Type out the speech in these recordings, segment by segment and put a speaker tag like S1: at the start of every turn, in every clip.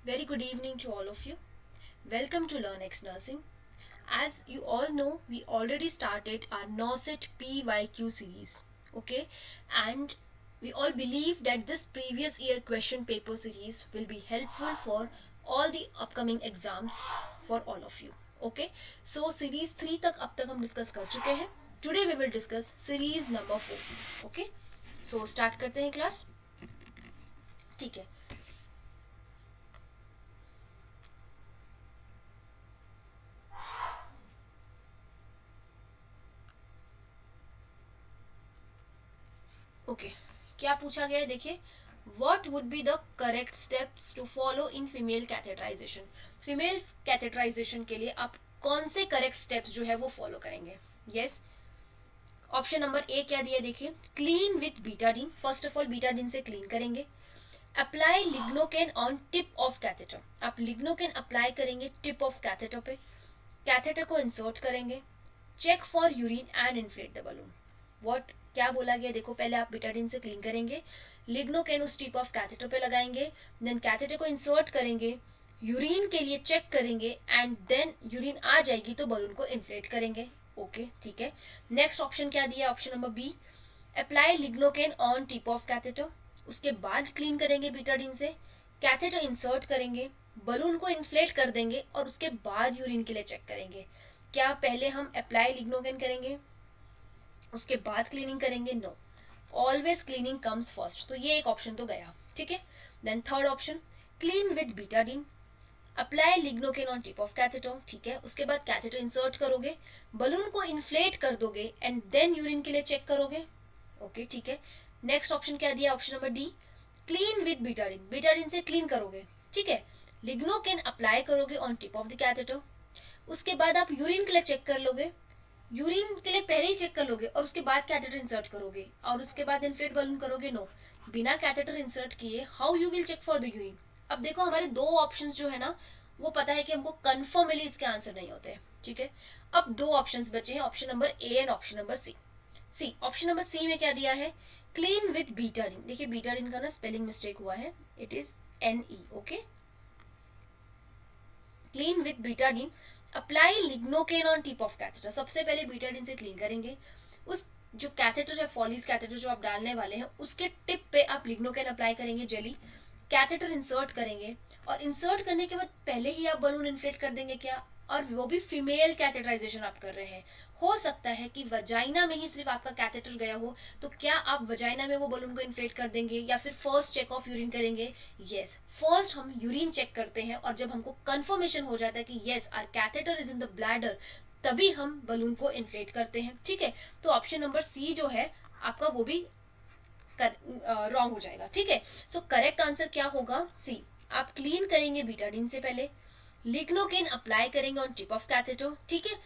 S1: Very good evening to all of you. Welcome to LearnX Nursing. As you all know, we already started our NOSET PYQ series. Okay, and we all believe that this previous year question paper series will be helpful for all the upcoming exams for all of you. Okay, so series 3 तक अब तक हम discuss कर चुके हैं. Today we will discuss series number 4. Okay, so start करते हैं class. ठीक है. ओके क्या पूछा गया है देखिए. What would be the correct steps to follow in female catheterization. Female catheterization के लिए आप कौन से करेक्ट स्टेप्स जो है वो फॉलो करेंगे. यस, ऑप्शन नंबर ए क्या दिया देखिए. Clean with Betadine. First of all Betadine से क्लीन करेंगे. Apply lignocaine on tip of catheter. आप लिग्नोकेन अप्लाई करेंगे टिप ऑफ कैथेटर पे. कैथेटर को इंसर्ट करेंगे. Check for urine and inflate the balloon. What क्या बोला गया देखो. पहले आप बिटाडिन से क्लीन करेंगे. लिग्नोकेन उस टिप ऑफ कैथेटर पे लगाएंगे. देन कैथेटर को इंसर्ट करेंगे. यूरिन के लिए चेक करेंगे एंड देन यूरिन आ जाएगी तो बलून को इन्फ्लेट करेंगे. ओके ठीक है. नेक्स्ट ऑप्शन क्या दिया. Option number B. Apply lignocaine on tip of catheter. उसके बाद क्लीन करेंगे बिटाडिन से. कैथेटर इंसर्ट करेंगे. बलून को इन्फ्लेट कर देंगे और उसके बाद यूरिन के लिए चेक करेंगे. क्या पहले हम अप्लाई लिग्नोकेन करेंगे उसके बाद क्लीनिंग करेंगे. No, always cleaning comes first. तो ये एक ऑप्शन तो गया. ठीक है. Then third option, clean with Betadine. Apply lignocaine on tip of catheter. ठीक है. उसके बाद कैथेटर इंसर्ट करोगे. बलून को इन्फ्लेट कर दोगे एंड देन यूरिन के लिए चेक करोगे. ओके ठीक है. नेक्स्ट ऑप्शन क्या दिया. Option number D. Clean with Betadine. Betadine से क्लीन करोगे. ठीक है. लिग्नोकेन अप्लाई करोगे on tip of the catheter. उसके बाद आप यूरिन के लिए चेक कर लोगे. यूरिन के लिए पहले ही चेक कर लोगे और उसके बाद कैथेटर इंसर्ट करोगे और उसके बाद इन्फ्लेट बलून करोगे. नो, बिना कैथेटर इंसर्ट किए how you will check for the urine. अब देखो हमारे दो ऑप्शंस जो है ना वो पता है कि हमको कंफर्मली इसके आंसर नहीं होते. ठीक है. अब दो ऑप्शंस बचे हैं. Option number A and option number C. Option number C में क्या दिया है. Clean with Betadine. देखिए बीटाडीन का ना स्पेलिंग मिस्टेक हुआ है. It is NE. Okay. Clean with Betadine. Apply lignocaine on tip of catheter. सबसे पहले बीटाडीन से क्लीन करेंगे. उस जो कैथेटर है फॉलीज कैथेटर जो आप डालने वाले हैं उसके टिप पे आप लिग्नोकेन अप्लाई करेंगे जेली. कैथेटर इंसर्ट करेंगे और इंसर्ट करने के बाद पहले ही आप बलून इन्फ्लेट कर देंगे. क्या, और वो भी फीमेल कैथेटराइजेशन आप कर रहे हैं. हो सकता है कि वजाइना में ही सिर्फ आपका कैथेटर गया हो तो क्या आप वजाइना में वो बलून को इन्फ्लेट कर देंगे या फिर फर्स्ट चेक ऑफ यूरिन करेंगे. यस, फर्स्ट हम यूरिन चेक करते हैं और जब हमको कंफर्मेशन हो जाता है कि yes our catheter is in the bladder तभी हम बलून को इन्फ्लेट करते हैं. ठीक है. तो ऑप्शन नंबर सी जो है आपका वो भी रॉन्ग हो जाएगा. ठीक है. सो करेक्ट आंसर क्या होगा. सी. आप क्लीन करेंगे बीटाडीन से पहले. लिग्नोकेन अप्लाई करेंगे ऑन टिप ऑफ कैथेटर. ठीक है.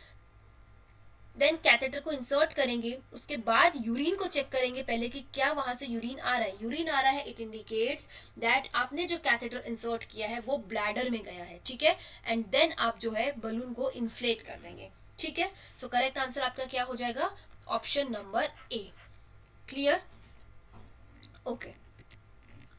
S1: देन कैथेटर को इंसर्ट करेंगे. उसके बाद यूरिन को चेक करेंगे पहले कि क्या वहां से यूरिन आ रहा है. यूरिन आ रहा है इट इंडिकेट्स दैट आपने जो कैथेटर इंसर्ट किया है वो ब्लैडर में गया है. ठीक है. एंड देन आप जो है बलून को इन्फ्लेट कर देंगे. ठीक है. सो करेक्ट आंसर आपका क्या हो जाएगा. Option number A. Clear. Okay.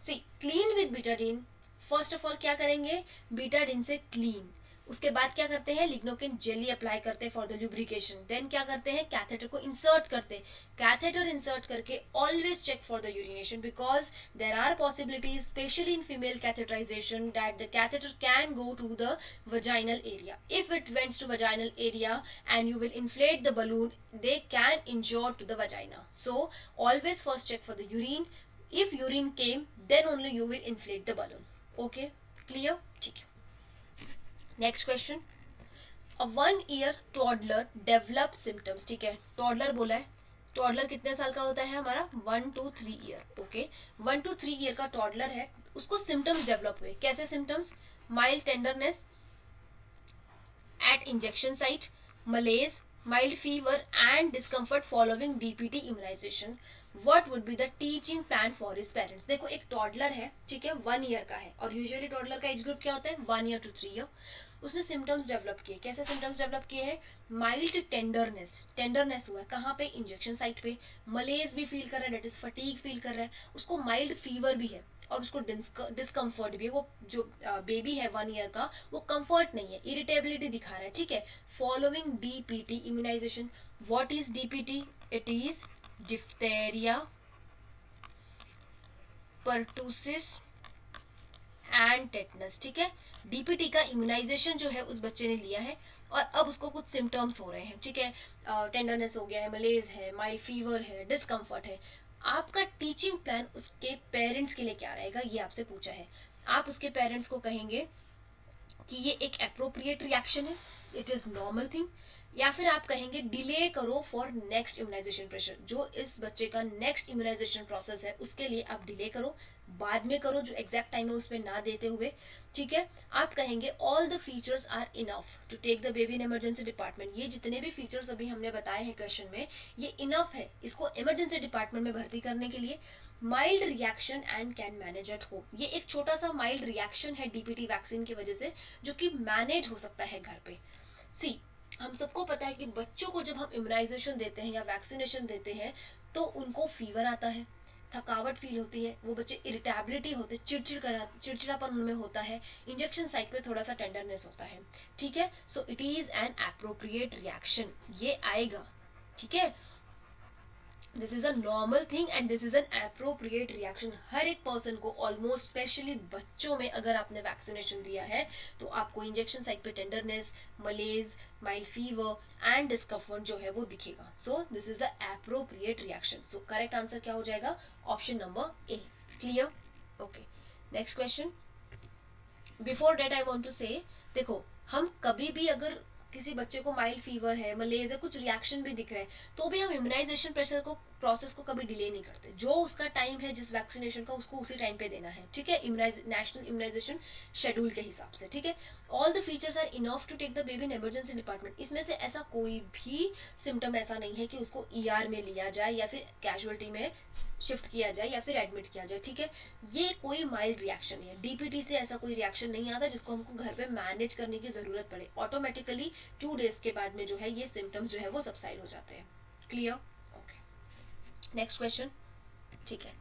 S1: C. Clean with Betadine. First of all क्या करेंगे. बीटाडीन से क्लीन. उसके बाद क्या करते हैं लिग्नोकेन जेली अप्लाई करते हैं फॉर द ल्यूब्रिकेशन. देन क्या करते हैं कैथेटर को इंसर्ट करते हैं. कैथेटर इंसर्ट करके always check for the urination because there are possibilities specially in female catheterization that the catheter can go to the vaginal area. If it went to vaginal area and you will inflate the balloon, they can injure to the vagina. So always first check for the urine. If urine came, then only you will inflate the balloon. Okay, clear. ठीक है. Next question. A 1 year toddler develop symptoms. ठीक है. Toddler बोला है. Toddler कितने साल का होता है हमारा. 1 to 3 year. Okay. 1 to 3 year का टॉडलर है. उसको सिम्टम्स डेवलप हुए. कैसे symptoms. Mild tenderness at injection site, malaise, mild fever and discomfort following DPT immunization. What would be the teaching plan for his parents. देखो एक toddler है. ठीक है. 1 year का है और यूजुअली टॉडलर का एज ग्रुप क्या होता है 1 year to 3 year. उसने सिम्टम्स डेवलप किए। कैसे सिम्टम्स डेवलप किए हैं? माइल्ड टेंडरनेस हुआ है। कहाँ पे? इंजेक्शन साइट पे। मलेज भी फील कर रहा है, डेट इज फटीग फील कर रहा है, उसको माइल्ड फीवर भी है और उसको डिस्कम्फर्ट भी है। वो जो बेबी है 1 ईयर का, वो कंफर्ट नहीं है, इरिटेबिलिटी दिखा रहा है, ठीक है। Following DPT immunization. What is DPT? It is diphtheria, pertussis and tetanus, ठीक है। डीपीटी का इम्यूनाइजेशन जो है उस बच्चे ने लिया है और अब उसको कुछ सिम्टम्स हो रहे हैं, ठीक है। टेंडरनेस हो गया है, मलेज है, माइल्ड फीवर है, डिस्कम्फर्ट है। आपका टीचिंग प्लान उसके पेरेंट्स के लिए क्या रहेगा, ये आपसे पूछा है। आप उसके पेरेंट्स को कहेंगे कि ये एक अप्रोप्रिएट रिएक्शन है, इट इज नॉर्मल थिंग, या फिर आप कहेंगे डिले करो फॉर नेक्स्ट इम्यूनाइजेशन प्रेशर। जो इस बच्चे का नेक्स्ट इम्यूनाइजेशन प्रोसेस है उसके लिए आप डिले करो, बाद में करो, जो एग्जैक्ट टाइम है उसमें ना देते हुए, ठीक है। आप कहेंगे all the features are enough to take the baby in emergency department. ये जितने भी फीचर्स अभी हमने बताए हैं क्वेश्चन में, ये इनफ है इसको इमरजेंसी डिपार्टमेंट में भर्ती करने के लिए। Mild reaction and can manage at home. ये एक छोटा सा माइल्ड रिएक्शन है डीपीटी वैक्सीन की वजह से, जो कि मैनेज हो सकता है घर पे। सी, हम सबको पता है कि बच्चों को जब हम इम्यूनाइजेशन देते हैं या वैक्सीनेशन देते हैं तो उनको फीवर आता है, थकावट फील होती है, वो बच्चे इरिटेबिलिटी होते, चिड़चिड़ापन उनमें होता है, इंजेक्शन साइट पे थोड़ा सा टेंडरनेस होता है, ठीक है। So it is an appropriate reaction, ये आएगा, ठीक है। This is a normal thing and this is an appropriate reaction. हर एक पर्सन को, ऑलमोस्ट स्पेशली बच्चों में अगर आपने वैक्सीनेशन दिया है तो आपको इंजेक्शन साइट पे tenderness, malaise, mild fever and discomfort जो है वो दिखेगा। So this is the appropriate reaction. So correct answer क्या हो जाएगा? Option number A. Clear? Okay, next question. Before that I want to say, देखो हम कभी भी अगर किसी बच्चे को माइल्ड फीवर है, मलेज है, कुछ रिएक्शन भी दिख रहा है, तो भी हम इम्यूनाइजेशन प्रोसेस को कभी डिले नहीं करते। जो उसका टाइम है जिस वैक्सीनेशन का, उसको उसी टाइम पे देना है, ठीक है, नेशनल इम्यूनाइजेशन शेड्यूल के हिसाब से, ठीक है। All the features are enough to take the baby in emergency department. इसमें से ऐसा कोई भी सिम्टम ऐसा नहीं है कि उसको ईआर में लिया जाए या फिर कैजुअलिटी में शिफ्ट किया जाए या फिर एडमिट किया जाए, ठीक है। ये कोई माइल्ड रिएक्शन है, डीपीटी से ऐसा कोई रिएक्शन नहीं आता जिसको हमको घर पे मैनेज करने की जरूरत पड़े। ऑटोमेटिकली 2 डेज के बाद में जो है ये सिम्टम्स जो है वो सबसाइड हो जाते हैं। क्लियर? ओके, नेक्स्ट क्वेश्चन, ठीक है।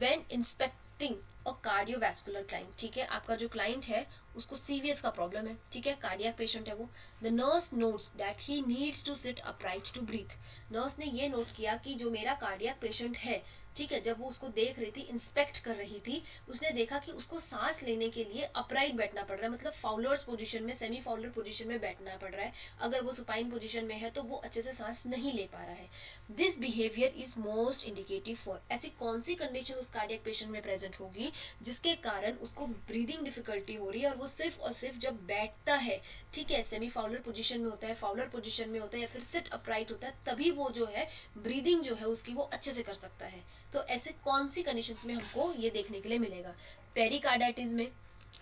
S1: When inspecting a cardiovascular client, ठीक है, आपका जो क्लाइंट है उसको सीवीएस का प्रॉब्लम है, ठीक है, कार्डियक पेशेंट है वो। The nurse notes that he needs to sit upright to breathe. Nurse ने ये नोट किया कि जो मेरा कार्डियक पेशेंट है, ठीक है, जब वो उसको देख रही थी, इंस्पेक्ट कर रही थी, उसने देखा कि उसको सांस लेने के लिए अपराइट बैठना पड़ रहा है, मतलब फाउलर्स पोजीशन में, सेमी फाउलर पोजीशन में बैठना पड़ रहा है। अगर वो सुपाइन पोजीशन में है तो वो अच्छे से सांस नहीं ले पा रहा है। This behaviour is most indicative for. ऐसी कौन सी कंडीशन उस कार्डियक पेशेंट में प्रेजेंट होगी जिसके कारण उसको ब्रीदिंग डिफिकल्टी हो रही है, और वो सिर्फ और सिर्फ जब बैठता है, ठीक है, सेमी फाउलर पोजीशन में होता है, फाउलर पोजीशन में होता है, या फिर सिट अपराइट होता है, तभी वो जो है ब्रीदिंग जो है उसकी वो अच्छे से कर सकता है। तो ऐसे कौन सी कंडीशंस में हमको ये देखने के लिए मिलेगा? पेरिकार्डाइटिस में,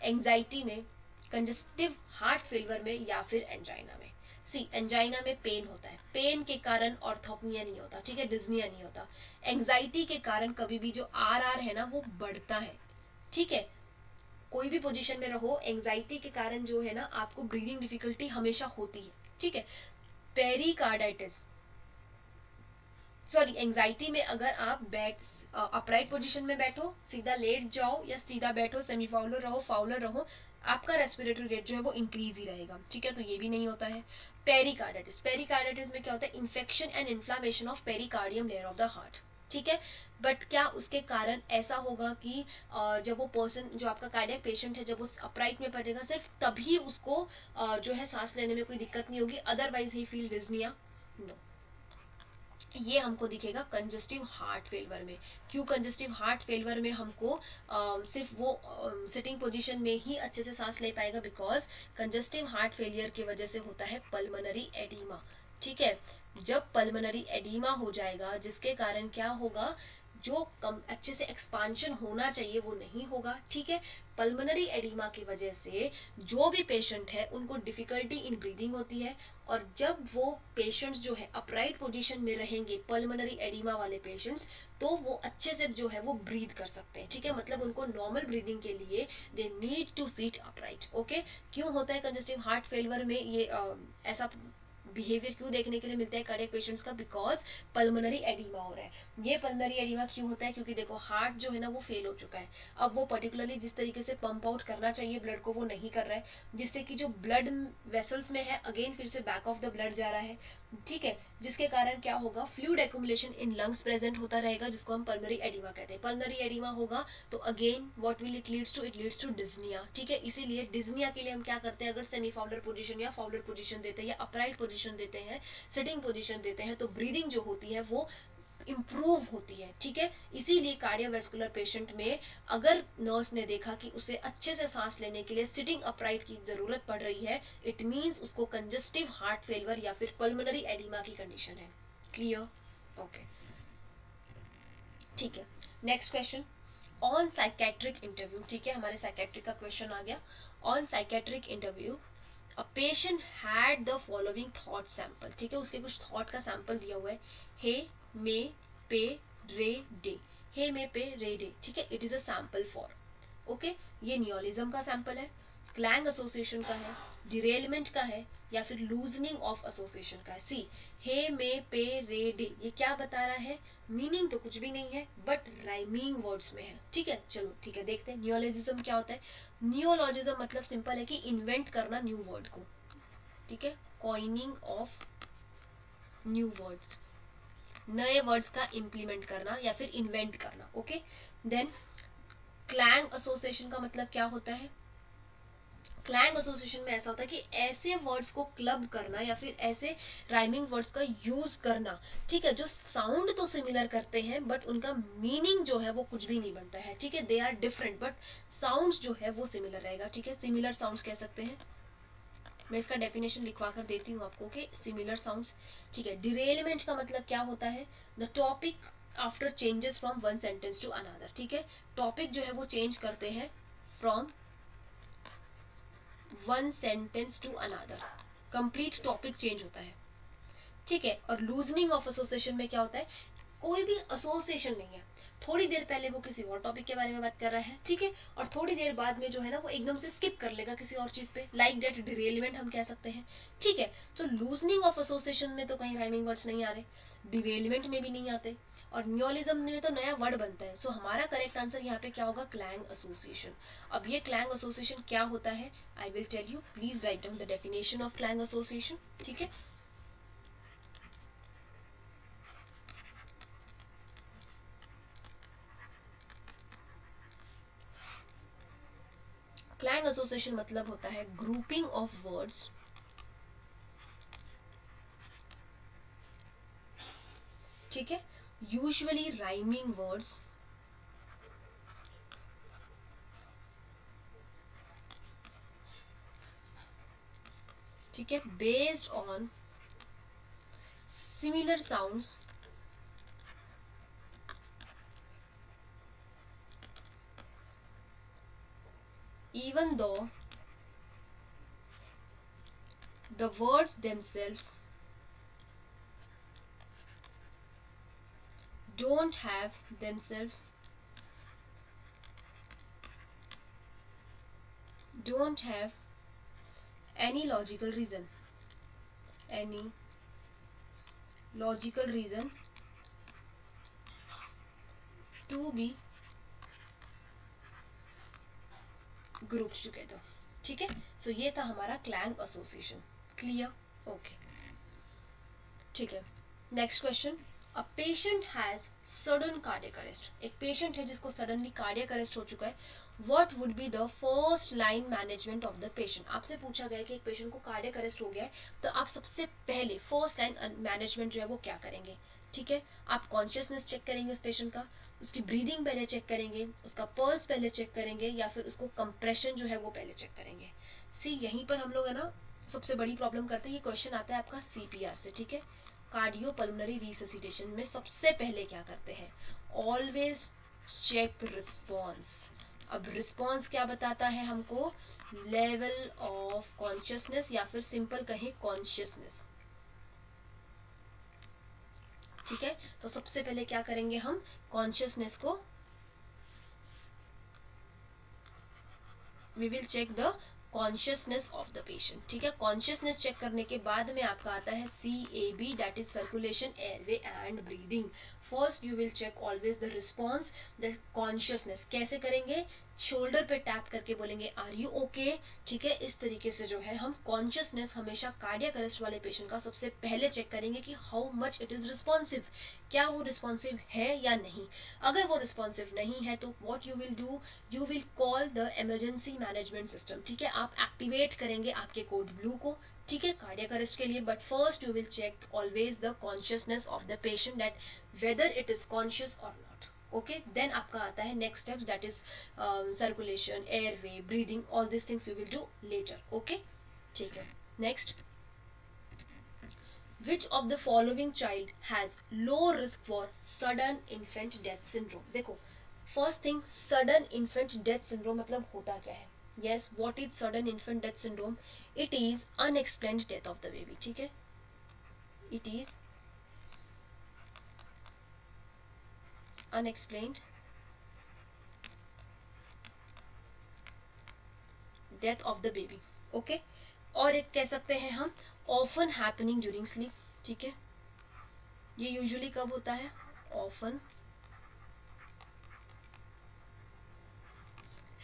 S1: एंजाइटी में, कंजस्टिव हार्ट फेलियर में, या फिर एंजाइना में। सी, एंजाइना में पेन होता है, पेन के कारण ऑर्थोपनिया नहीं होता, ठीक है, डिज्निया नहीं होता। एंजाइटी के कारण कभी भी जो आर है ना वो बढ़ता है, ठीक है। कोई भी पोजीशन में रहो, एंजाइटी के कारण जो है ना आपको ब्रीदिंग डिफिकल्टी हमेशा होती है, ठीक है। पेरिकार्डाइटिस, सॉरी, एंजाइटी में अगर आप अपराइट पोजीशन में बैठो, सीधा लेट जाओ या सीधा बैठो, सेमी फाउलर रहो, फाउलर रहो, आपका रेस्पिरेटरी रेट जो है वो इंक्रीज ही रहेगा, ठीक है, तो ये भी नहीं होता है। पेरिकार्डाइटिस में क्या होता है? Infection and inflammation of pericardium layer of the heart, ठीक है। बट क्या उसके कारण ऐसा होगा कि जब वो पर्सन, जो आपका कार्डियक पेशेंट है, जब वो अपराइट में पड़ेगा सिर्फ तभी उसको जो है सांस लेने में कोई दिक्कत नहीं होगी, otherwise he feel dyspnoea? No. ये हमको दिखेगा कंजस्टिव हार्ट फेलियर में। क्यों कंजस्टिव हार्ट फेलियर में हमको सिर्फ वो सिटिंग पोजीशन में ही अच्छे से सांस ले पाएगा? बिकॉज कंजस्टिव हार्ट फेलियर की वजह से होता है पल्मोनरी एडीमा, ठीक है। जब पल्मोनरी एडीमा हो जाएगा जिसके कारण क्या होगा, जो अच्छे से एक्सपांशन होना चाहिए वो नहीं होगा, ठीक है। पल्मोनरी एडिमा की वजह से जो भी पेशेंट है उनको डिफिकल्टी इन ब्रीदिंग होती है, और जब वो पेशेंट्स जो है अपराइट पोजीशन में रहेंगे पल्मोनरी एडिमा वाले पेशेंट्स, तो वो अच्छे से जो है वो ब्रीथ कर सकते हैं, ठीक है। मतलब उनको नॉर्मल ब्रीदिंग के लिए they need to seat upright, okay. क्यों होता है कंजेस्टिव हार्ट फेलियर में ये ऐसा बिहेवियर क्यों देखने के लिए मिलता है कार्डियक पेशेंट्स का? बिकॉज पल्मोनरी एडिमा हो रहा है। ये पल्मोनरी एडिमा क्यों होता है? क्योंकि देखो हार्ट जो है ना वो फेल हो चुका है, अब वो पर्टिकुलरली जिस तरीके से पंप आउट करना चाहिए ब्लड को वो नहीं कर रहा है, जिससे कि जो ब्लड वेसल्स में है अगेन फिर से बैक ऑफ द ब्लड जा रहा है, ठीक है। जिसके कारण क्या होगा, fluid accumulation in lungs present होता रहेगा, जिसको हम पल्मोनरी एडिमा कहते हैं। पल्मोनरी एडिमा होगा तो again what will it leads to? It leads to dyspnoea, ठीक है। इसीलिए डिस्निया के लिए हम क्या करते हैं, अगर सेमी फाउलर पोजीशन या फाउलर पोजीशन देते हैं या अपराइट पोजीशन देते हैं, सिटिंग पोजीशन देते हैं, तो ब्रीदिंग जो होती है वो इम्प्रूव होती है, ठीक है। इसीलिए कार्डियोवैस्कुलर पेशेंट में अगर नर्स ने देखा कि उसे अच्छे से सांस लेने के लिए सिटिंग अपराइट की जरूरत पड़ रही है, इट मींस उसको कंजेस्टिव हार्ट फेलियर या फिर पल्मोनरी एडिमा की कंडीशन है। क्लियर? ओके, ठीक है। Next question, on psychiatric interview, ठीक है, हमारे साइकेट्रिक का क्वेश्चन आ गया। On psychiatric interview a patient had the following thought sample, ठीक है, उसके कुछ थॉट का सैंपल दिया हुआ है, हे मे पे रे डे, हे मे पे रे डे, ठीक है। It is a sample for, okay. ये नियोलिज्म का सैंपल है, क्लैंग एसोसिएशन का है, डिरेलमेंट का है, या फिर लूजनिंग ऑफ एसोसिएशन का है। सी, हे मे पे रे डे, ये क्या बता रहा है? मीनिंग तो कुछ भी नहीं है बट राइमिंग वर्ड्स में है, ठीक है। चलो ठीक है, देखते हैं नियोलॉजिज्म क्या होता है। नियोलॉजिज्म मतलब सिंपल है कि इन्वेंट करना न्यू वर्ड को, ठीक है, कॉइनिंग ऑफ न्यू वर्ड्स, नए वर्ड्स का इम्प्लीमेंट करना या फिर इन्वेंट करना, ओके। देन क्लैंग एसोसिएशन का मतलब क्या होता है? क्लैंग एसोसिएशन में ऐसा होता है कि ऐसे वर्ड्स को क्लब करना या फिर ऐसे राइमिंग वर्ड्स का यूज करना, ठीक है, जो साउंड तो सिमिलर करते हैं बट उनका मीनिंग जो है वो कुछ भी नहीं बनता है, ठीक है। They are different but sounds जो है वो सिमिलर रहेगा, ठीक है। सिमिलर साउंड्स कह सकते हैं, मैं इसका डेफिनेशन लिखवा कर देती हूँ आपको कि सिमिलर साउंड्स, ठीक है। डिरेलमेंट का मतलब क्या होता है? The topic after changes from one sentence to another, ठीक है। टॉपिक जो है वो चेंज करते हैं from one sentence to another, complete topic change होता है, ठीक है। और लूजनिंग ऑफ एसोसिएशन में क्या होता है? कोई भी एसोसिएशन नहीं है, थोड़ी देर पहले वो किसी और टॉपिक के बारे में बात कर रहा है, ठीक है, और थोड़ी देर बाद में जो है ना वो एकदम से स्किप कर लेगा किसी और चीज पे, लाइक दैट डिरेलमेंट हम कह सकते हैं, ठीक है। तो लूजनिंग ऑफ एसोसिएशन में तो कहीं राइमिंग वर्ड्स नहीं आ रहे, डिरेलमेंट में भी नहीं आते, और नियोलिज्म में तो नया वर्ड बनता है। सो हमारा करेक्ट आंसर यहाँ पे क्या होगा? Clang association. अब ये क्लैंग एसोसिएशन क्या होता है? I will tell you, please write down the definition of clang association, ठीक है। क्लैंग एसोसिएशन मतलब होता है ग्रुपिंग ऑफ वर्ड्स ठीक है, यूजुअली राइमिंग वर्ड्स ठीक है, based on similar sounds even though the words themselves don't have themselves don't have any logical reason to be grouped together, ठीक है। सो ये था हमारा क्लैंग एसोसिएशन, क्लियर? ओके, ठीक है। Next question, a patient has sudden cardiac arrest, एक patient है जिसको सडनली कार्डियक अरेस्ट हो चुका है, what would be the first line management of the patient. आपसे पूछा गया कि एक पेशेंट को कार्डियक अरेस्ट हो गया है तो आप सबसे पहले फर्स्ट लाइन मैनेजमेंट जो है वो क्या करेंगे, ठीक है। आप कॉन्शियसनेस चेक करेंगे उस पेशेंट का, उसकी ब्रीदिंग पहले चेक करेंगे, उसका पल्स पहले चेक करेंगे, या फिर उसको कंप्रेशन जो है वो पहले चेक करेंगे। सी, यहीं पर हम लोग है ना सबसे बड़ी प्रॉब्लम करते हैं, ये क्वेश्चन आता है आपका सीपीआर से, ठीक है। कार्डियोपल्मोनरी रिससिटेशन में सबसे पहले क्या करते हैं, ऑलवेज चेक रिस्पॉन्स। अब रिस्पॉन्स क्या बताता है हमको, लेवल ऑफ कॉन्शियसनेस या फिर सिंपल कहें कॉन्शियसनेस। ठीक है, तो सबसे पहले क्या करेंगे हम, कॉन्शियसनेस को we will check the consciousness of the patient. ठीक है, कॉन्शियसनेस चेक करने के बाद में आपका आता है CAB, that is circulation, airway and breathing. First you will check always the response, the consciousness. कैसे करेंगे, शोल्डर पे टैप करके बोलेंगे आर यू ओके। ठीक है, इस तरीके से जो है हम कॉन्शियसनेस हमेशा कार्डियक अरेस्ट वाले पेशेंट का सबसे पहले चेक करेंगे कि how much it is responsive, क्या वो रिस्पॉन्सिव है या नहीं। अगर वो रिस्पॉन्सिव नहीं है तो what you will do, you will call the emergency management system. ठीक है, आप एक्टिवेट करेंगे आपके कोड ब्लू को, ठीक है, कार्डियक अरेस्ट के लिए। But first you will check always the consciousness of the patient, that whether it is conscious और नॉट। ओके, देन आपका आता है next steps, that is circulation, airway, breathing, all this things you will do later. Okay, ठीक है। Next, which of the following child has low risk for sudden infant death syndrome। देखो, first thing, sudden infant death syndrome मतलब होता क्या है। Yes, what is sudden infant death syndrome, it is unexplained death of the baby. ठीक है, it is unexplained death of the baby. Okay, और एक कह सकते हैं हम ऑफन हैपनिंग ड्यूरिंग स्लीप। ठीक है, ये यूजुअली कब होता है, ऑफन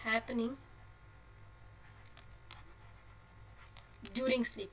S1: हैपनिंग ड्यूरिंग स्लीप।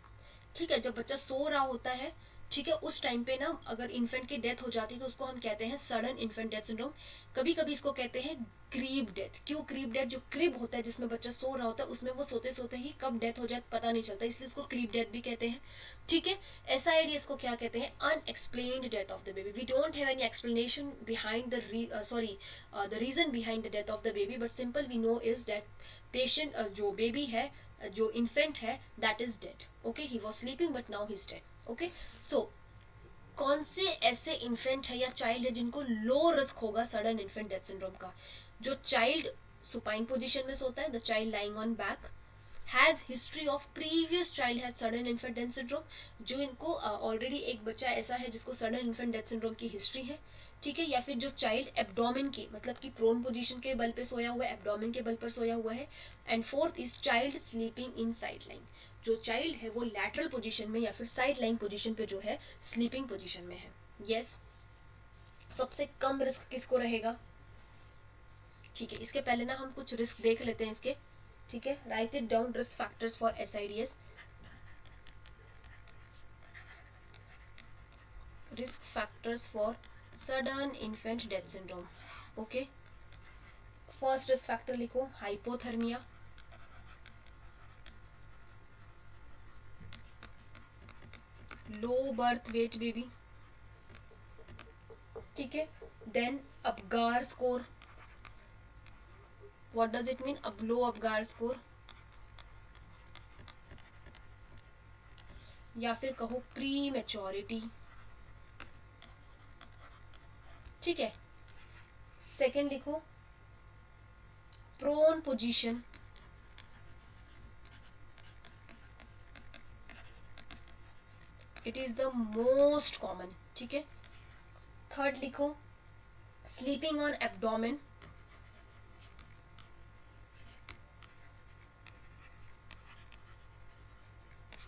S1: ठीक है, जब बच्चा सो रहा होता है, ठीक है, उस टाइम पे ना अगर इन्फेंट की डेथ हो जाती है तो उसको हम कहते हैं सडन इन्फेंट डेथ सिंड्रोम। कभी कभी इसको कहते हैं क्रीब डेथ। क्यों क्रीब डेथ, जो क्रिब होता है जिसमें बच्चा सो रहा होता है उसमें वो सोते सोते ही कब डेथ हो जाए पता नहीं चलता, इसलिए इसको क्रीब डेथ भी कहते हैं। ठीक है, SID इसको क्या कहते हैं, unexplained death of the baby. We don't have any explanation behind the reason behind the death of the baby, but simple we know is that patient जो बेबी है, जो इन्फेंट है, that is dead. Okay, he was sleeping but now he is dead. Okay, so कौन से ऐसे infant है या child है जिनको लो रिस्क होगा सडन इन्फेंट डेथ सिंड्रोम का, जो चाइल्ड सुपाइन पोजीशन में सोता है, the child lying on back, has history of previous child had sudden infant death syndrome, जो इनको ऑलरेडी एक बच्चा ऐसा है जिसको सडन इन्फेंट डेथ सिंड्रोम की हिस्ट्री है। ठीक है, या फिर जो चाइल्ड एब्डोमेन की मतलब कि प्रोन पोजीशन के बल पे सोया हुआ है, एब्डोमेन के बल पर सोया हुआ है। And fourth is child sleeping in side line, जो चाइल्ड है वो लैटरल पोजीशन में या फिर साइड लाइन पोजीशन पे जो है स्लीपिंग पोजीशन में है। यस, सबसे कम रिस्क किसको रहेगा। ठीक है, इसके पहले ना हम कुछ रिस्क देख लेते हैं इसके। ठीक है, write it down, risk factors for SIDS। Risk factors for sudden infant death syndrome. Okay, first risk factor लिखो, hypothermia. Low birth weight baby. ठीक है, then Apgar score. What does it mean, अब लो अपगार स्कोर, या फिर कहो pre maturity. ठीक है, second लिखो prone position. It is the most common. ठीक है, थर्ड लिखो स्लीपिंग ऑन एब्डोमेन।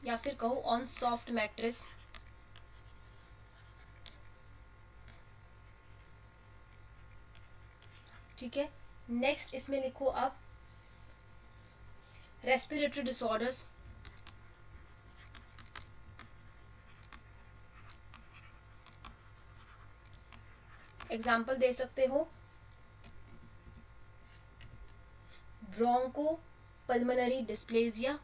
S1: या फिर कहो ऑन सॉफ्ट मैट्रेस। ठीक है, नेक्स्ट इसमें लिखो आप रेस्पिरेटरी डिसऑर्डर्स। एग्जाम्पल दे सकते हो ब्रोंको पल्मोनरी डिस्प्लेजिया।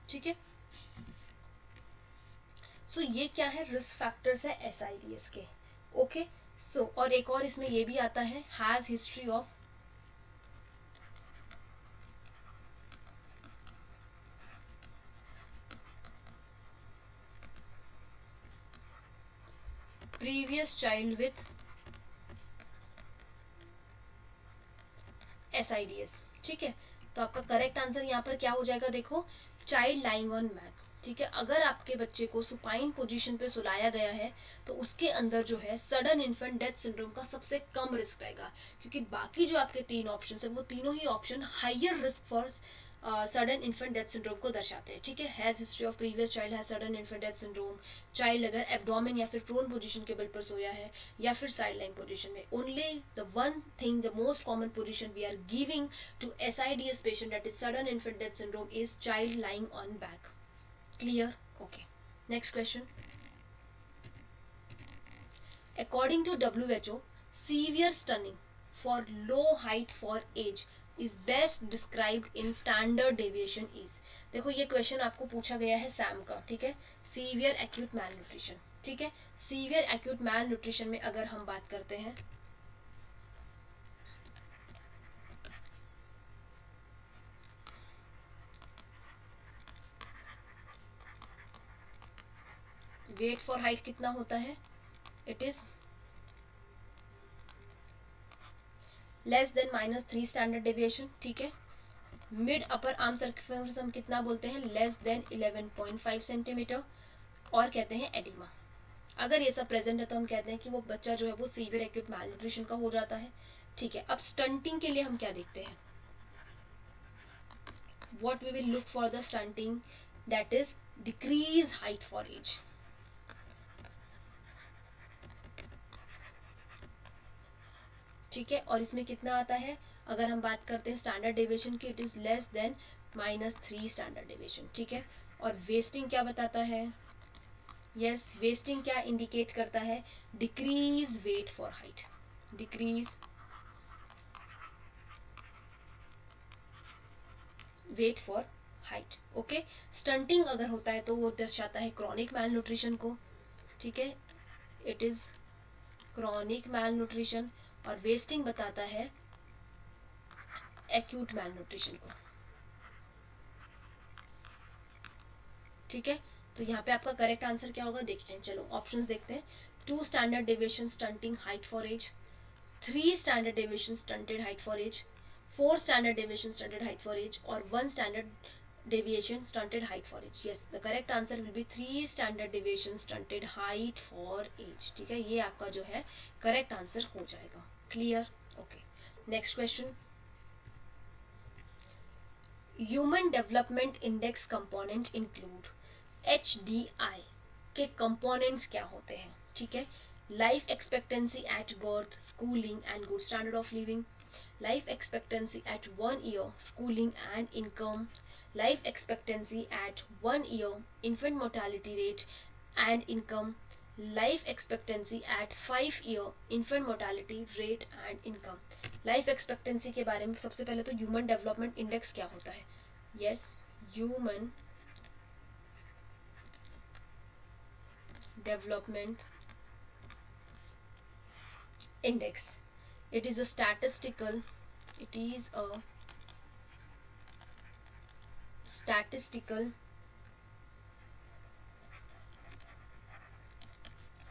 S1: ठीक है, सो ये क्या है, रिस्क फैक्टर्स है SIDS के। ओके, और एक और इसमें ये भी आता है, has history of previous child with SIDS। ठीक है, तो आपका करेक्ट आंसर यहाँ पर क्या हो जाएगा, देखो, चाइल्ड लाइंग ऑन बैक। ठीक है, अगर आपके बच्चे को सुपाइन पोजीशन पे सुलाया गया है तो उसके अंदर जो है सडन इन्फेंट डेथ सिंड्रोम का सबसे कम रिस्क रहेगा, क्योंकि बाकी जो आपके 3 ऑप्शन है वो तीनों ही option higher risk for sudden infant death syndrome को दर्शाते हैं। ठीक है, has history of previous child has sudden infant death syndrome, child अगर एब्डोमेन या फिर प्रोन पोजीशन के बल पर सोया है या फिर साइड लाइन पोजीशन में। Only the one thing, the most common position we are giving to SIDS patient, that is sudden infant death syndrome, is child lying on back. Clear? Okay, next question. According to WHO, severe stunning for low height for age is best described in standard deviation is। देखो ये question आपको पूछा गया है Sam का। ठीक है, severe acute मैल nutrition. ठीक है, सीवियर एक्यूट मैल न्यूट्रिशन में अगर हम बात करते हैं वेट फॉर हाइट कितना होता है, it is less than -3 standard deviation. ठीक है, मिड अपर आर्म सर्कमफेरेंस हम कितना बोलते हैं, लेस देन 11.5 सेंटीमीटर, और कहते हैं एडिमा। अगर ये सब प्रेजेंट है तो हम कहते हैं कि वो बच्चा जो है वो सीवियर एक्यूट मैलन्यूट्रिशन का हो जाता है। ठीक है, अब स्टंटिंग के लिए हम क्या देखते हैं, what we will look for the stunting, that is decrease height for age. ठीक है, और इसमें कितना आता है, अगर हम बात करते हैं स्टैंडर्ड डेविएशन की, it is less than -3 standard deviation. ठीक है, और वेस्टिंग क्या बताता है, यस, वेस्टिंग क्या इंडिकेट करता है, decrease weight for height, decrease weight for height. Okay, stunting अगर होता है तो वो दर्शाता है क्रॉनिक मैल न्यूट्रिशन को। ठीक है, it is chronic malnutrition, और वेस्टिंग बताता है एक्यूट मैल न्यूट्रिशन को। ठीक है, तो यहाँ पे आपका करेक्ट आंसर क्या होगा देखते हैं, चलो ऑप्शंस देखते हैं। 2 standard deviation stunting height for age, 3 standard deviation stunted height for age, 4 standard deviation stunted height for age, और 1 standard deviation stunted height for age। yes, the correct answer will be 3 standard deviation stunted height for age। ठीक है, ये आपका जो है correct answer हो जाएगा। Clear? Okay, next question. Human development index component include, HDI के कंपोनेंट्स क्या होते हैं। ठीक है, life expectancy at birth, schooling and good standard of living, life expectancy at 1 year, schooling and income, life expectancy at 1 year, infant mortality rate and income, life expectancy at 5 year, infant mortality rate and income। life expectancy के बारे में सबसे पहले तो human development index क्या होता है, yes, human development index, it is a statistical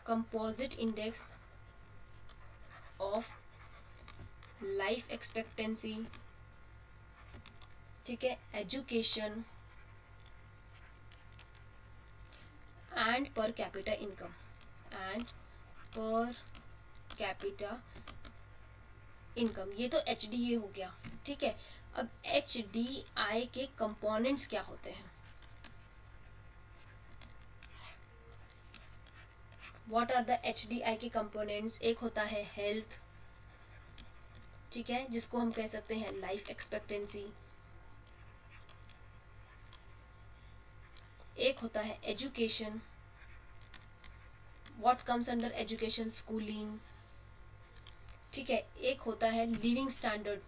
S1: composite index of life expectancy, ठीक है, education and per capita income, ये तो HDA हो गया। ठीक है, अब HDI के कंपोनेंट्स क्या होते हैं, व्हाट आर द HDI के कंपोनेंट्स। एक होता है हेल्थ, ठीक है, जिसको हम कह सकते हैं लाइफ एक्सपेक्टेंसी। एक होता है education, what comes under education, schooling. ठीक है, एक होता है लिविंग स्टैंडर्ड,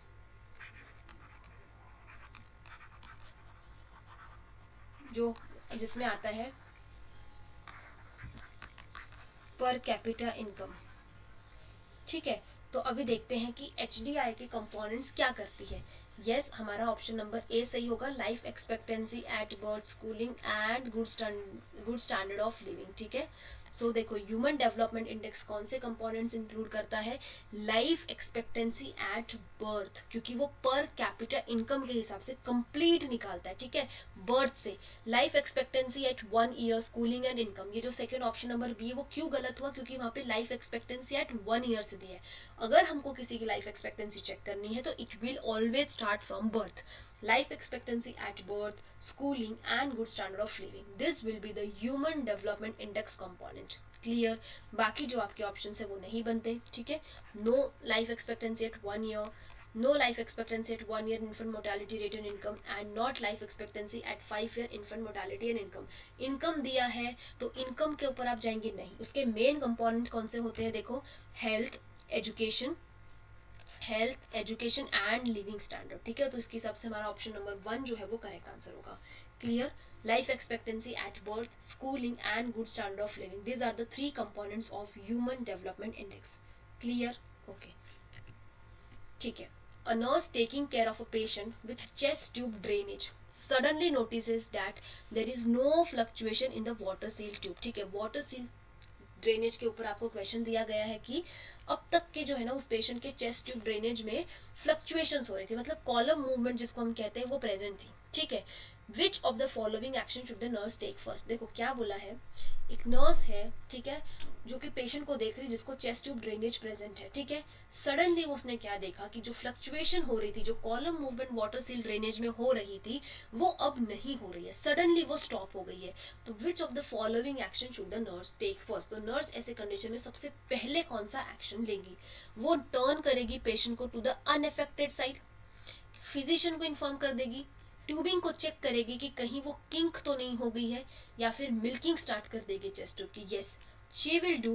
S1: जो जिसमें आता है पर कैपिटा इनकम। ठीक है, तो अभी देखते हैं कि HDI के कंपोनेंट्स क्या करती है। यस, हमारा ऑप्शन नंबर ए सही होगा, life expectancy at birth, schooling and good standard of living. ठीक है, सो देखो ह्यूमन डेवलपमेंट इंडेक्स कौन से कंपोनेंट्स इंक्लूड करता है, लाइफ एक्सपेक्टेंसी एट बर्थ, क्योंकि वो पर कैपिटा इनकम के हिसाब से कंप्लीट निकालता है। ठीक है, बर्थ से life expectancy at 1 year, schooling and income. ये जो सेकंड ऑप्शन नंबर बी है वो क्यों गलत हुआ, क्योंकि वहां पे लाइफ एक्सपेक्टेंसी एट 1 ईयर से दिया है। अगर हमको किसी की लाइफ एक्सपेक्टेंसी चेक करनी है तो it will always start from birth, life expectancy at birth, schooling and good standard of living, this will be the human development index component. Clear, बाकी जो आपके ऑप्शन है वो नहीं बनते। ठीक है, no life expectancy at 1 year, no life expectancy at 1 year infant mortality rate and income, and not life expectancy at 5 year infant mortality and income। Income दिया है तो इनकम के ऊपर आप जाएंगे नहीं, उसके मेन कंपोनेंट कौन से होते हैं देखो, health education, health education and living standard. ठीक है, तो इसके हिसाब से हमारा ऑप्शन नंबर 1 जो है वो करेक्ट आंसर होगा। Clear, life expectancy at birth, schooling and good standard of living, these are the 3 components of human development index. Clear, okay, ठीक है। A nurse taking care of a patient with chest tube drainage suddenly notices that there is no fluctuation in the water seal tube। ठीक है, water seal drainage के ऊपर आपको question दिया गया है कि अब तक के जो है ना उस पेशेंट के चेस्ट ट्यूब ड्रेनेज में फ्लक्चुएशंस हो रही थी, मतलब कॉलम मूवमेंट जिसको हम कहते हैं वो प्रेजेंट थी। ठीक है, which of the following action should the nurse take first. देखो क्या बोला है, एक नर्स है, ठीक है, जो कि पेशेंट को देख रही, जिसको चेस्ट ट्यूब ड्रेनेज प्रेजेंट है। ठीक है, सडनली उसने क्या देखा कि जो फ्लक्चुएशन हो रही थी, जो column movement water seal drainage में हो रही थी, वो अब नहीं हो रही है, सडनली वो स्टॉप हो गई है। तो which of the following action should the nurse take first. तो नर्स ऐसे कंडीशन में सबसे पहले कौन सा एक्शन लेगी, वो टर्न करेगी पेशेंट को to the unaffected side, physician को इन्फॉर्म कर देगी, ट्यूबिंग को चेक करेगी कि कहीं वो किंक तो नहीं हो गई है, या फिर मिल्किंग स्टार्ट कर देगी चेस्ट ट्यूब की। Yes, she will do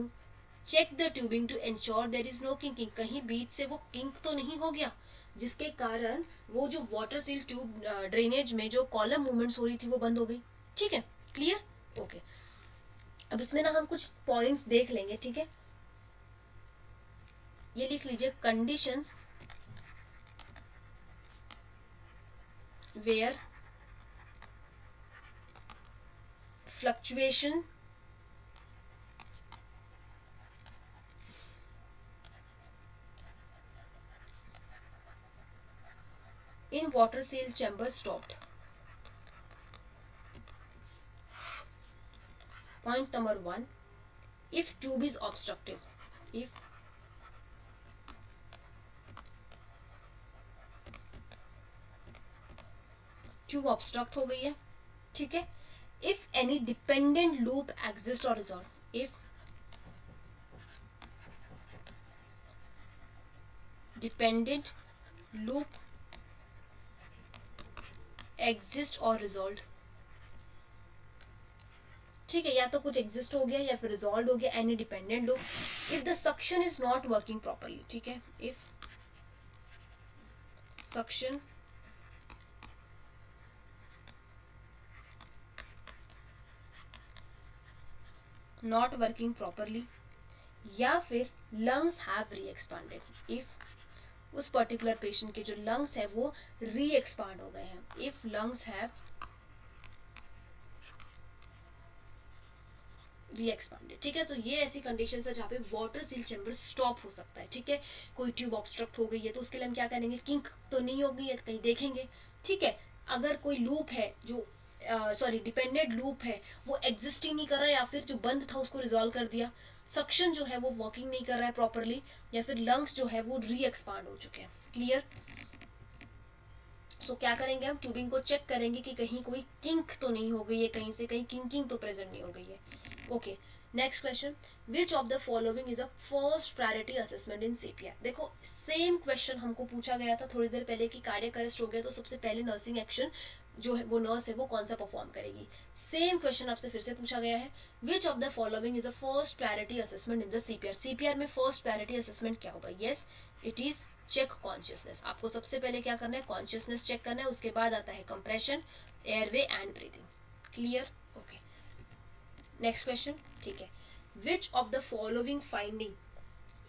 S1: check the tubing to ensure there is no kinking, कहीं बीच से वो किंक तो नहीं हो गया जिसके कारण वो जो वाटर सील ट्यूब ड्रेनेज में जो कॉलम मूवमेंट्स हो रही थी वो बंद हो गई। ठीक है, क्लियर, ओके। अब इसमें ना हम कुछ पॉइंट्स देख लेंगे। ठीक है, ये लिख लीजिए, conditions where fluctuation in water seal chamber stopped। Point number 1, if tube is obstructed, if tube obstruct हो गई है, ठीक है, if any dependent loop exist or resolve, if dependent loop exist or resolved, ठीक है, या तो कुछ एग्जिस्ट हो गया या फिर रिजॉल्व हो गया, any dependent loop, if the suction is not working properly. ठीक है, if suction not working properly, या फिर लंग्स हैव री एक्सपांडेड, इफ उस पर्टिकुलर पेशेंट के जो लंग्स है वो री एक्सपांड हो गए हैं, इफ लंग्स हैव री एक्सपांडेड। ठीक है, तो ये ऐसी कंडीशन है जहाँ पे वाटर सील चैम्बर स्टॉप हो सकता है। ठीक है, कोई ट्यूब ऑब्स्ट्रक्ट हो गई है तो उसके लिए हम क्या करेंगे, किंक तो नहीं हो गई है, कहीं देखेंगे। ठीक है, अगर कोई लूप है जो सॉरी डिपेंडेंट लूप है वो एग्जिस्ट ही नहीं कर रहा है, या फिर जो बंद था उसको रिजॉल्व कर दिया, सक्शन जो है वो वर्किंग नहीं कर रहा है प्रॉपरली, या फिर लंग्स जो है वो री एक्सपांड हो चुके हैं। क्लियर, तो क्या करेंगे, हम ट्यूबिंग को चेक करेंगे कि कहीं कोई किंक तो नहीं हो गई है, कहीं से कहीं किंकिंग तो प्रेजेंट नहीं हो गई है। Okay, next question, which of the following is a first priority assessment in CPR. देखो सेम क्वेश्चन हमको पूछा गया था थोड़ी देर पहले कि कार्डियक अरेस्ट हो गया तो सबसे पहले नर्सिंग एक्शन जो है वो नर्स है वो कौन सा परफॉर्म करेगी। सेम क्वेश्चन आपसे फिर से पूछा गया है, which of the following is a first priority assessment in the CPR. CPR में फर्स्ट प्रायोरिटी असेसमेंट क्या होगा, yes it is check consciousness. आपको सबसे पहले क्या करना है, कॉन्शियसनेस चेक करना है, उसके बाद आता है compression, airway and breathing. Clear, okay. Next question, ठीक है, which of the following finding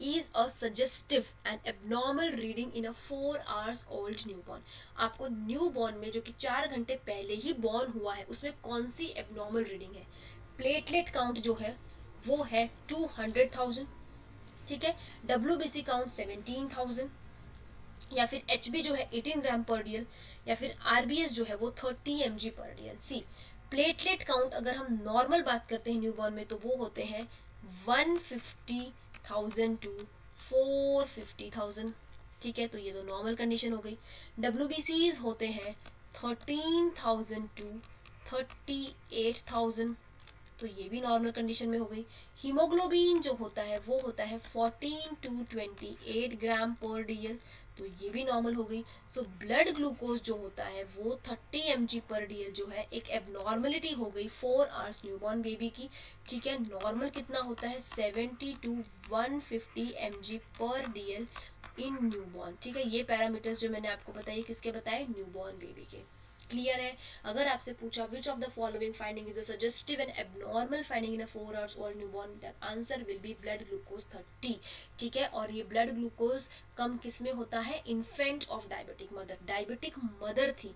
S1: is a suggestive and abnormal reading in a 4 hours old newborn. आपको न्यूबॉर्न में जो कि 4 घंटे पहले ही बॉर्न हुआ है उसमें कौन सी एबनॉर्मल रीडिंग है? प्लेटलेट काउंट जो है वो है 200,000, ठीक है, WBC काउंट 17,000, या फिर HB जो है 18 ग्राम पर डीएल, या फिर RBS जो है वो 30 mg पर डीएल। सी प्लेटलेट काउंट अगर हम नॉर्मल बात करते हैं न्यूबॉर्न में तो वो होते हैं 150,000 टू 450,000, ठीक है, तो ये तो नॉर्मल कंडीशन हो गई। WBCs होते हैं 13,000 टू 38,000, तो ये भी नॉर्मल कंडीशन में हो गई। हीमोग्लोबिन जो होता है वो होता है 14 टू 28 ग्राम पर डीएल, तो ये भी नॉर्मल हो गई। सो ब्लड ग्लूकोज जो होता है वो 30 mg पर डीएल जो है एक एबनॉर्मलिटी हो गई 4 आवर्स न्यूबॉर्न बेबी की, ठीक है। नॉर्मल कितना होता है 70 टू 150 mg पर डीएल इन न्यूबॉर्न, ठीक है। ये पैरामीटर्स जो मैंने आपको बताए किसके बताए? न्यूबॉर्न बेबी के। क्लियर है? अगर आपसे पूछा विच of the following finding is a suggestive and abnormal finding in a 4 hours old newborn, the answer will be blood glucose 30, ठीक है। और ये ब्लड ग्लूकोज कम किस में होता है? Infant of diabetic mother, diabetic mother थी,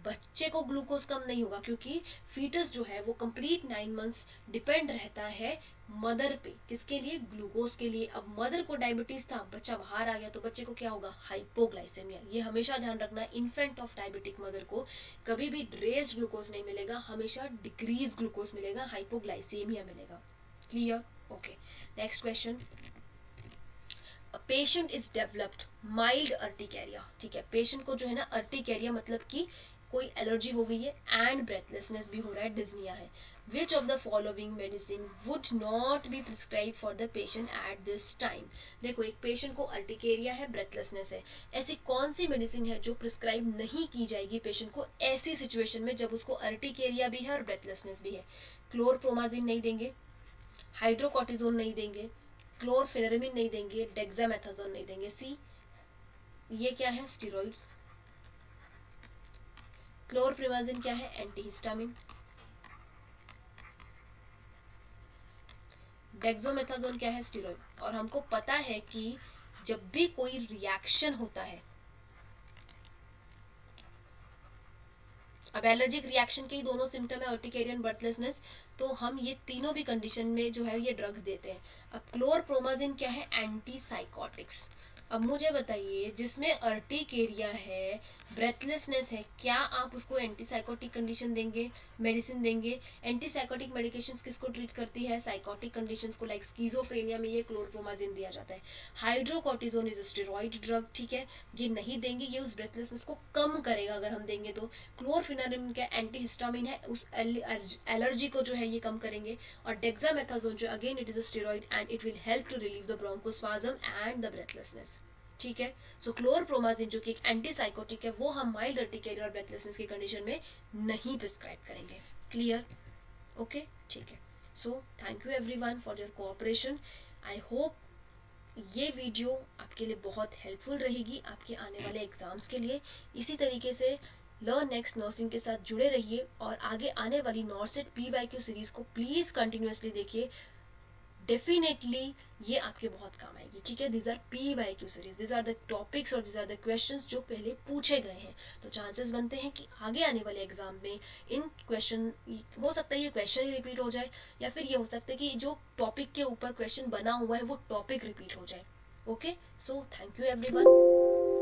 S1: बच्चे को ग्लूकोज कम नहीं होगा क्योंकि फीटस जो है वो कंप्लीट 9 मंथ्स डिपेंड रहता है मदर पे, किसके लिए? ग्लूकोज के लिए। अब मदर को डायबिटीज था, बच्चा बाहर आ गया तो बच्चे को क्या होगा? हाइपोग्लाइसेमिया। ये हमेशा ध्यान रखना, इन्फेंट ऑफ डायबिटिक मदर को कभी भी रेस्ड ग्लूकोज नहीं मिलेगा, हमेशा डिक्रीज ग्लूकोज मिलेगा, हाइपोग्लाइसेमिया मिलेगा। Clear? Okay, next question. Patient is developed mild urticaria, ठीक है, पेशेंट को जो है ना अर्टिकेरिया मतलब कि कोई एलर्जी हो गई है एंड ब्रेथलेसनेस भी हो रहा है, डिज्निया है। Which of the following medicine would not be prescribe for the patient at this time? देखो, एक पेशेंट को अर्टिकेरिया है, ब्रेथलेसनेस है, ऐसी कौन सी मेडिसिन है जो प्रिस्क्राइब नहीं की जाएगी पेशेंट को ऐसी सिचुएशन में जब उसको अर्टिकेरिया भी है और ब्रेथलेसनेस भी है? क्लोरप्रोमाजिन नहीं देंगे, हाइड्रोकॉर्टिजोन नहीं देंगे, क्लोरफेनेरमिन नहीं देंगे, डेक्सामेथासोन नहीं देंगे। सी, ये क्या है? स्टीरॉइड्स। क्लोरप्रिमाजिन क्या है? एंटीहिस्टामिन। डेक्सामेथासोन क्या है? स्टीरॉइड। और हमको पता है कि जब भी कोई रिएक्शन होता है, अब एलर्जिक रिएक्शन के ही दोनों सिम्टम है, अर्टिकेरियन, ब्रेथलेसनेस, तो हम ये तीनों भी कंडीशन में जो है ये ड्रग्स देते हैं। अब क्लोरप्रोमाजिन क्या है? एंटीसाइकोटिक्स। अब मुझे बताइए, जिसमें अर्टिकेरिया है, ब्रेथलेसनेस है, क्या आप उसको एंटीसाइकोटिक कंडीशन देंगे, मेडिसिन देंगे? एंटीसाइकोटिक मेडिकेशंस किसको ट्रीट करती है? साइकोटिक कंडीशंस को, लाइक स्कीजोफ्रेनिया में ये क्लोरप्रोमाजिन दिया जाता है। हाइड्रोकॉर्टिजोन इज स्टेरॉइड ड्रग, ठीक है, ये नहीं देंगे, ये उस ब्रेथलेसनेस को कम करेगा अगर हम देंगे तो। क्लोरफिनारिन का एंटीहिस्टामिन है, उस एलर्जी को जो है ये कम करेंगे। और डेक्सामेथासोन जो again it is a steroid and it will help to relieve the bronchospasm and the breathlessness, ठीक है। सो क्लोरप्रोमाजिन जो कि एक एंटीसाइकोटिक है वो हम माइल्ड अर्टिकेरिया और ब्रेथलेसनेस की कंडीशन में नहीं प्रिस्क्राइब करेंगे। क्लियर? ओके, ठीक है। So thank you everyone for your cooperation. I hope ये वीडियो आपके लिए बहुत हेल्पफुल रहेगी आपके आने वाले एग्जाम्स के लिए। इसी तरीके से लर्न नेक्स्ट नर्सिंग के साथ जुड़े रहिए और आगे आने वाली नॉर्सेट PYQ सीरीज को प्लीज कंटिन्यूसली देखिए, डेफिनेटली ये आपके बहुत काम आएगी, ठीक है। This are PYQ series, this are the topics और दिस आर द क्वेश्चंस जो पहले पूछे गए हैं, तो चांसेस बनते हैं कि आगे आने वाले एग्जाम में इन क्वेश्चन, हो सकता है ये क्वेश्चन ही रिपीट हो जाए, या फिर ये हो सकता है कि जो टॉपिक के ऊपर क्वेश्चन बना हुआ है वो टॉपिक रिपीट हो जाए। Okay, so thank you everyone.